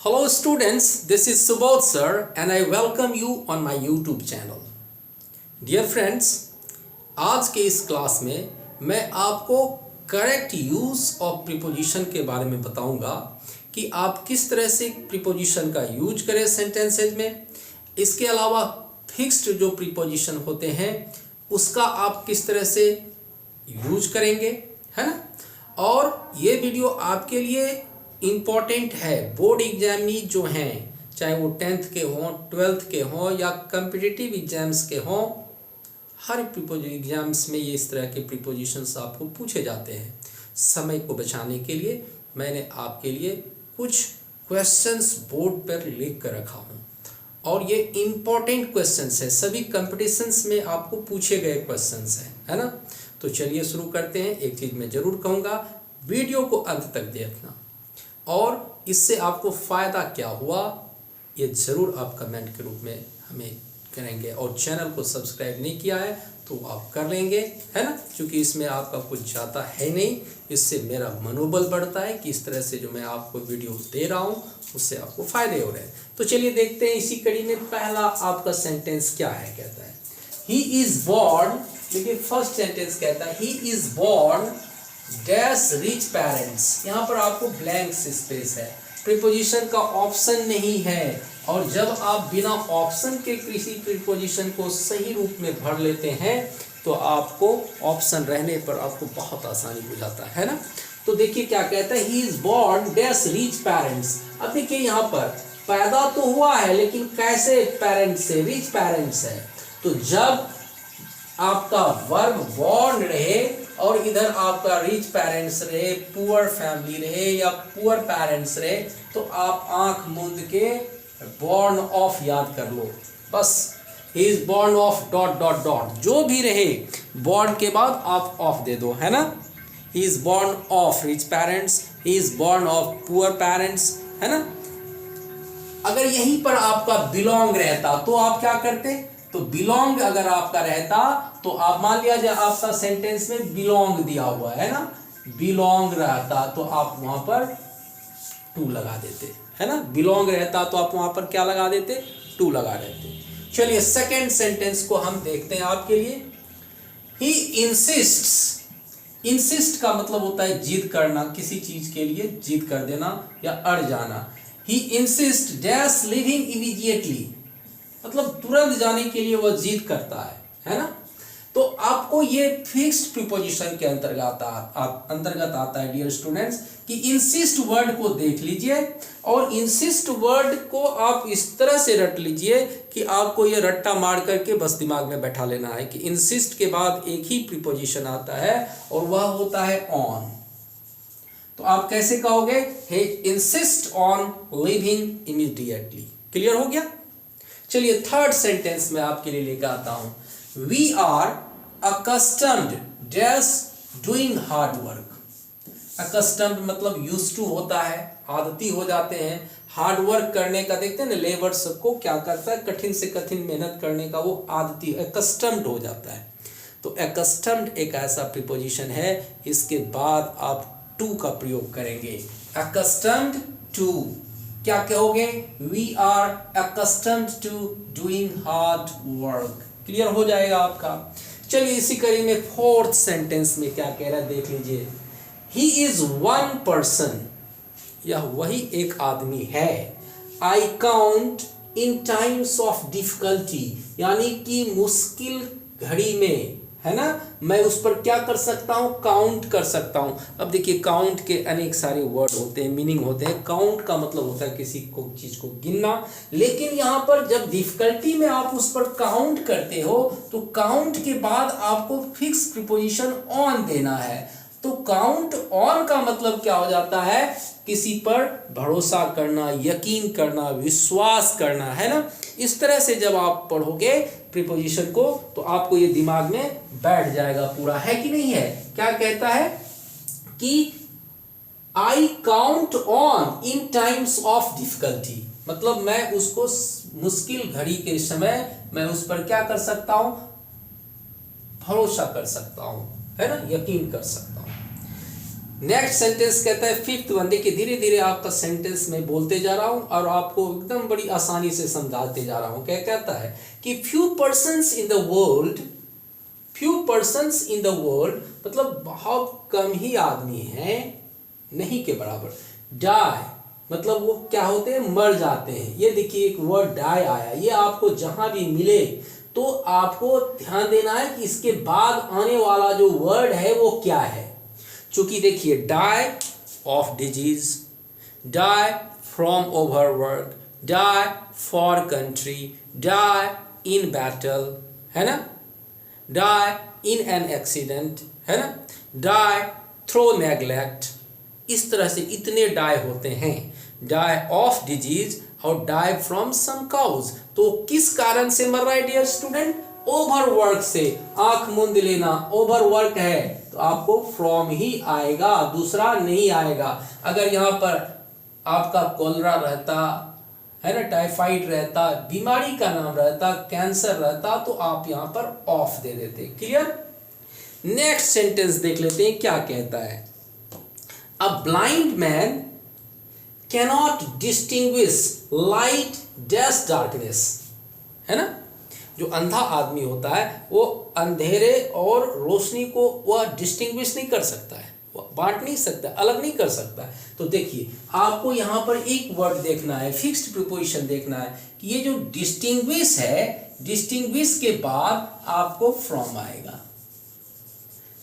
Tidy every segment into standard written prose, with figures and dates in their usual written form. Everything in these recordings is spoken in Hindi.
Hello students, this is Subodh sir and I welcome you on my YouTube channel. Dear friends, आज के इस क्लास में मैं आपको करेक्ट यूज़ ऑफ प्रीपोजिशन के बारे में बताऊंगा कि आप किस तरह से प्रीपोजिशन का यूज करें सेंटेंसेज में। इसके अलावा फिक्स्ड जो प्रीपोजिशन होते हैं उसका आप किस तरह से यूज करेंगे, है ना। और ये वीडियो आपके लिए इम्पॉर्टेंट है बोर्ड एग्जामी जो हैं, चाहे वो 10th के हों, 12th के हों या कम्पिटिटिव एग्जाम्स के हों। हर एग्जाम्स में ये इस तरह के प्रीपोजिशंस आपको पूछे जाते हैं। समय को बचाने के लिए मैंने आपके लिए कुछ क्वेश्चंस बोर्ड पर लिख कर रखा हूँ और ये इम्पॉर्टेंट क्वेश्चंस है, सभी कंपटीशंस में आपको पूछे गए क्वेश्चंस हैं, है ना। तो चलिए शुरू करते हैं। एक चीज़ मैं ज़रूर कहूँगा, वीडियो को अंत तक देखना और इससे आपको फ़ायदा क्या हुआ ये ज़रूर आप कमेंट के रूप में हमें करेंगे। और चैनल को सब्सक्राइब नहीं किया है तो आप कर लेंगे, है ना, क्योंकि इसमें आपका कुछ जाता है नहीं। इससे मेरा मनोबल बढ़ता है कि इस तरह से जो मैं आपको वीडियो दे रहा हूँ उससे आपको फ़ायदे हो रहे हैं। तो चलिए देखते हैं इसी कड़ी में पहला आपका सेंटेंस क्या है। कहता है ही इज़ बॉर्न, देखिए फर्स्ट सेंटेंस कहता है he is born dash rich parents. यहाँ पर आपको ब्लैंक स्पेस है, प्रीपोजिशन का ऑप्शन नहीं है। और जब आप बिना ऑप्शन के किसी प्रीपोजिशन को सही रूप में भर लेते हैं तो आपको ऑप्शन रहने पर आपको बहुत आसानी हो जाता है ना। तो देखिए क्या कहता है, he is born dash rich parents. अब देखिए यहाँ पर पैदा तो हुआ है लेकिन कैसे पेरेंट्स से, रिच पेरेंट्स है। तो जब आपका वर्ब बॉर्न रहे और इधर आपका रिच पेरेंट्स रहे, पुअर फैमिली रहे या पुअर पेरेंट्स रहे, तो आप आंख मूंद के बॉर्न ऑफ याद कर लो बस। He is born of dot dot dot, जो भी रहे बॉर्न के बाद आप ऑफ दे दो, है ना। He is born of rich parents, he is born of poor parents, है ना। अगर यहीं पर आपका बिलोंग रहता तो आप क्या करते, तो बिलोंग अगर आपका रहता तो आप मान लिया जाए आपका सेंटेंस में बिलोंग दिया हुआ है ना, बिलोंग रहता तो आप वहां पर टू लगा देते, है ना। बिलोंग रहता तो आप वहां पर क्या लगा देते, टू लगा देते। चलिए सेकंड सेंटेंस को हम देखते हैं आपके लिए। ही इंसिस्ट्स, इंसिस्ट का मतलब होता है जिद करना, किसी चीज के लिए जिद कर देना या अड़ जाना। ही इंसिस्ट डैश लिविंग इमीडिएटली, मतलब तुरंत जाने के लिए वह जिद करता है ना। तो आपको ये फिक्स्ड प्रीपोजिशन के अंतर्गत आता है डियर स्टूडेंट्स कि इंसिस्ट वर्ड को देख लीजिए और इंसिस्ट वर्ड को आप इस तरह से रट लीजिए कि आपको ये रट्टा मार करके बस दिमाग में बैठा लेना है कि इंसिस्ट के बाद एक ही प्रीपोजिशन आता है और वह होता है ऑन। तो आप कैसे कहोगे, he insist on living immediately। Clear हो गया। चलिए थर्ड सेंटेंस में आपके लिए लेकर आता हूं। We are accustomed dash doing hard work. accustomed मतलब यूज्ड टू होता है, आदती हो जाते हैं हार्ड वर्क करने का। देखते हैं ना लेबर्स को क्या करता है, कठिन से कठिन मेहनत करने का वो आदती accustomed हो जाता है। तो accustomed एक ऐसा प्रीपोजिशन है, इसके बाद आप टू का प्रयोग करेंगे। accustomed to, क्या कहोगे, we are accustomed to doing hard work। Clear हो जाएगा आपका। चलिए इसी कड़ी में फोर्थ सेंटेंस में क्या कह रहा है देख लीजिए। ही इज वन पर्सन, यह वही एक आदमी है। I count in times of difficulty, यानी कि मुश्किल घड़ी में, है ना, मैं उस पर क्या कर सकता हूँ, काउंट कर सकता हूँ। अब देखिए काउंट के अनेक सारे वर्ड होते हैं, मीनिंग होते हैं। काउंट का मतलब होता है किसी को चीज को गिनना, लेकिन यहाँ पर जब डिफिकल्टी में आप उस पर काउंट करते हो तो काउंट के बाद आपको फिक्स प्रीपोजिशन ऑन देना है। तो काउंट ऑन का मतलब क्या हो जाता है, किसी पर भरोसा करना, यकीन करना, विश्वास करना, है ना। इस तरह से जब आप पढ़ोगे प्रीपोजिशन को तो आपको ये दिमाग में बैठ जाएगा पूरा, है कि नहीं है। क्या कहता है कि I count on in times of difficulty, मतलब मैं उसको मुश्किल घड़ी के समय मैं उस पर क्या कर सकता हूं, भरोसा कर सकता हूं, है ना, यकीन कर सकता हूं। नेक्स्ट सेंटेंस कहता है फिफ्थ वन। देखिए धीरे धीरे आपका सेंटेंस मैं बोलते जा रहा हूं और आपको एकदम बड़ी आसानी से समझाते जा रहा हूं। क्या कहता है कि few persons in the world, few persons in the world मतलब बहुत कम ही आदमी हैं, नहीं के बराबर। डाई मतलब वो क्या होते हैं, मर जाते हैं। ये देखिए एक वर्ड डाई आया, ये आपको जहां भी मिले तो आपको ध्यान देना है कि इसके बाद आने वाला जो वर्ड है वो क्या है। चूंकि देखिए die of disease, die from overwork, die for country, die in battle, है ना, डाई इन एन एक्सीडेंट, है ना, डाई थ्रो नेग्लेक्ट। इस तरह से इतने डाई होते हैं। डाई ऑफ डिजीज और डाई फ्रॉम सम काउज। तो किस कारण से मर रहा है डियर स्टूडेंट, ओवरवर्क से। आंख मूंद लेना, ओवरवर्क है तो आपको फ्रॉम ही आएगा, दूसरा नहीं आएगा। अगर यहाँ पर आपका कोलरा रहता है ना, टाइफाइड रहता, बीमारी का नाम रहता, कैंसर रहता, तो आप यहाँ पर ऑफ दे देते। क्लियर। नेक्स्ट सेंटेंस देख लेते हैं क्या कहता है। A blind man cannot distinguish light dash darkness, है ना। जो अंधा आदमी होता है वो अंधेरे और रोशनी को वह डिस्टिंग्विश नहीं कर सकता है, वह बांट नहीं सकता, अलग नहीं कर सकता। तो देखिए आपको यहाँ पर एक वर्ड देखना है, फिक्स्ड प्रीपोजिशन देखना है कि ये जो डिस्टिंग्विश है, डिस्टिंग्विश के बाद आपको फ्रॉम आएगा।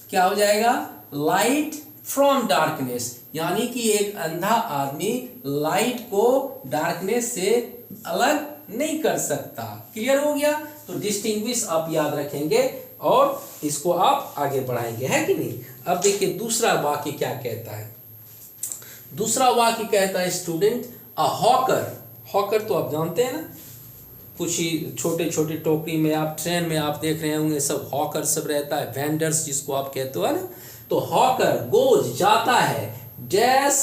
क्या हो जाएगा, लाइट फ्रॉम डार्कनेस, यानी कि एक अंधा आदमी लाइट को डार्कनेस से अलग नहीं कर सकता। क्लियर हो गया। तो डिस्टिंग्विश आप याद रखेंगे और इसको आप आगे बढ़ाएंगे, है कि नहीं। अब देखिए दूसरा वाक्य क्या कहता है। दूसरा वाक्य कहता है स्टूडेंट अ हॉकर। हॉकर तो आप जानते हैं ना, कुछ ही छोटे छोटे टोकरी में आप ट्रेन में आप देख रहे होंगे, सब हॉकर सब रहता है, वेंडर्स जिसको आप कहते हो ना। तो हॉकर गोज जाता है, डैश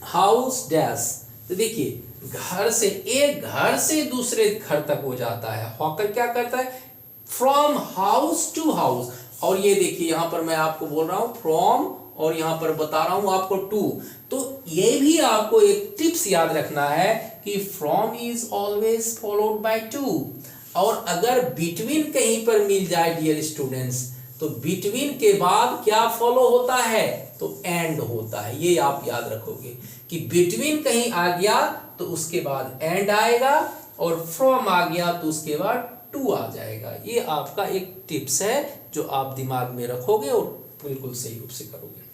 हाउस डैश। तो देखिए घर से, एक घर से दूसरे घर तक हो जाता है। हॉकर क्या करता है, फ्रॉम हाउस टू हाउस। और ये देखिए यहाँ पर मैं आपको बोल रहा हूँ फ्रॉम और यहाँ पर बता रहा हूँ आपको टू। तो ये भी आपको एक टिप्स याद रखना है कि from is always followed by two. और अगर बिटवीन कहीं पर मिल जाए डियर स्टूडेंट्स, तो बिटवीन के बाद क्या फॉलो होता है, तो एंड होता है। ये आप याद रखोगे कि बिटवीन कहीं आ गया तो उसके बाद एंड आएगा, और फ्रॉम आ गया तो उसके बाद टू आ जाएगा। ये आपका एक टिप्स है जो आप दिमाग में रखोगे और बिल्कुल सही रूप से करोगे।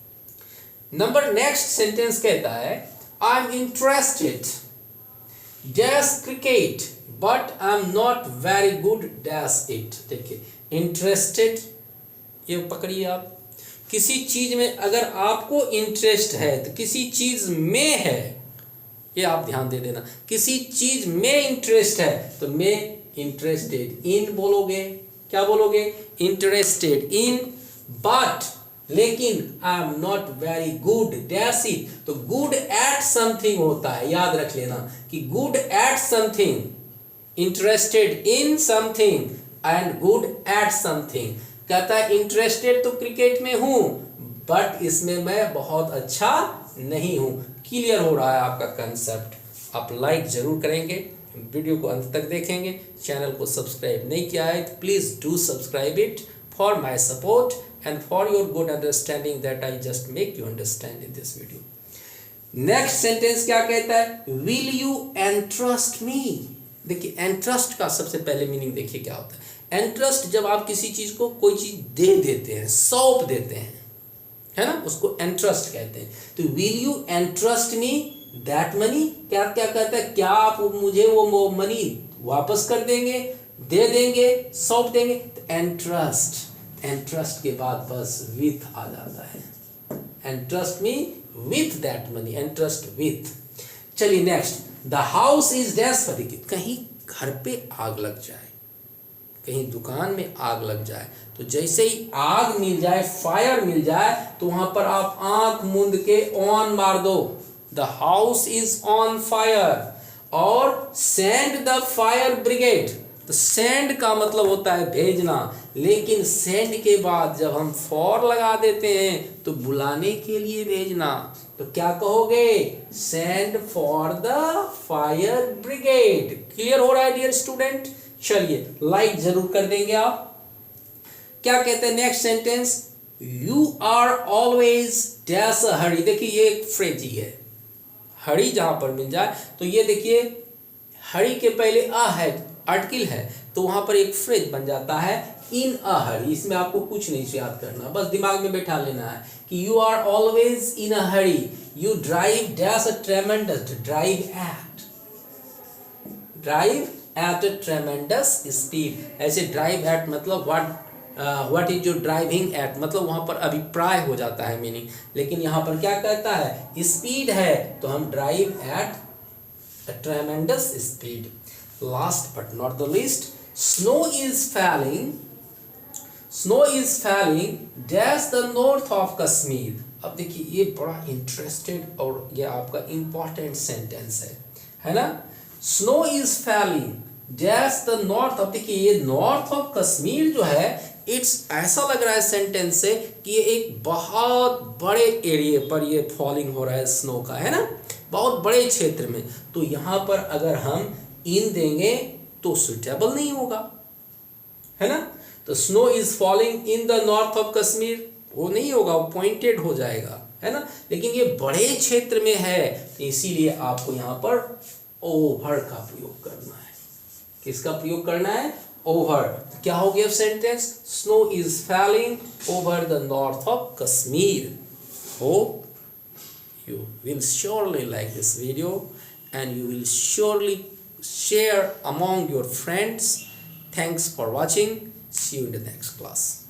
नंबर नेक्स्ट सेंटेंस कहता है I am interested dash cricket but I am not very good dash it. देखिए इंटरेस्टेड, ये पकड़िए आप। किसी चीज में अगर आपको इंटरेस्ट है तो किसी चीज में है, ये आप ध्यान दे देना। किसी चीज में इंटरेस्ट है तो में इंटरेस्टेड इन बोलोगे। क्या बोलोगे, इंटरेस्टेड इन। बट लेकिन I am not very good dash it. तो गुड एट समथिंग होता है, याद रख लेना कि good at something, interested in something and good at something. कहता है इंटरेस्टेड तो क्रिकेट में हूं बट इसमें मैं बहुत अच्छा नहीं हूं। क्लियर हो रहा है आपका कंसेप्ट। आप लाइक जरूर करेंगे, वीडियो को अंत तक देखेंगे। चैनल को सब्सक्राइब नहीं किया है तो please do subscribe it for my support and for your good understanding that I just make you understand in this video. Next sentence क्या कहता है, विल यू एंट्रस्ट मी। देखिए एंट्रस्ट का सबसे पहले मीनिंग देखिए क्या होता है। एंट्रस्ट जब आप किसी चीज को कोई चीज दे देते हैं, सौंप देते हैं, है ना, उसको एंट्रस्ट कहते हैं। तो will you entrust me that money. क्या क्या कहता है, क्या आप मुझे वो मनी वापस कर देंगे, दे देंगे, सौंप देंगे। तो एंट्रस्ट, एंट्रस्ट के बाद बस विथ आ जाता है। Entrust me with that money, entrust with. चलिए next, the house is dash. कहीं घर पे आग लग जाए, कहीं दुकान में आग लग जाए, तो जैसे ही आग मिल जाए, फायर मिल जाए, तो वहां पर आप आंख मूंद के ऑन मार दो, the house is on fire, और सेंड द फायर ब्रिगेड। तो सेंड का मतलब होता है भेजना, लेकिन सेंड के बाद जब हम फॉर लगा देते हैं तो बुलाने के लिए भेजना, तो क्या कहोगे? Send for the fire brigade. Clear हो रहा है डियर स्टूडेंट? चलिए लाइक जरूर कर देंगे आप। क्या कहते हैं next sentence? You are always dash a hurry. देखिए ये एक फ्रेज ही है, हरी जहां पर मिल जाए तो ये देखिए हरी के पहले अ है, आर्टिकल है, तो वहां पर एक फ्रेज बन जाता है इन अ हरी। इसमें आपको कुछ नहीं याद करना, बस दिमाग में बैठा लेना है कि you are always in a hurry, you drive dash a tremendous, drive at a tremendous speed. ऐसे ड्राइव एट मतलब what is your driving at, मतलब वहां पर अभिप्राय हो जाता है मीनिंग, लेकिन यहाँ पर क्या कहता है? स्पीड है, तो हम drive eight a tremendous speed. Last but not the least, snow is falling dash the north of Kashmir. अब देखिए ये बड़ा इंटरेस्टेड और ये आपका इंपॉर्टेंट सेंटेंस है ना? Snow is falling dash the north. अब देखिए ये नॉर्थ ऑफ कश्मीर जो है, इट्स ऐसा लग रहा है सेंटेंस से कि ये एक बहुत बड़े एरिया पर ये फॉलिंग हो रहा है स्नो का, है ना, बहुत बड़े क्षेत्र में। तो यहाँ पर अगर हम इन देंगे तो सुटेबल नहीं होगा, है ना। तो snow is falling in the north of Kashmir, वो नहीं होगा, वो पॉइंटेड हो जाएगा, है ना। लेकिन ये बड़े क्षेत्र में है, तो इसीलिए आपको यहाँ पर ओवर का प्रयोग करना है। किसका प्रयोग करना है? ओवर। क्या हो गया sentence? Snow is falling over the north of Kashmir. Hope you will surely like this video and you will surely share among your friends. Thanks for watching. See you in the next class.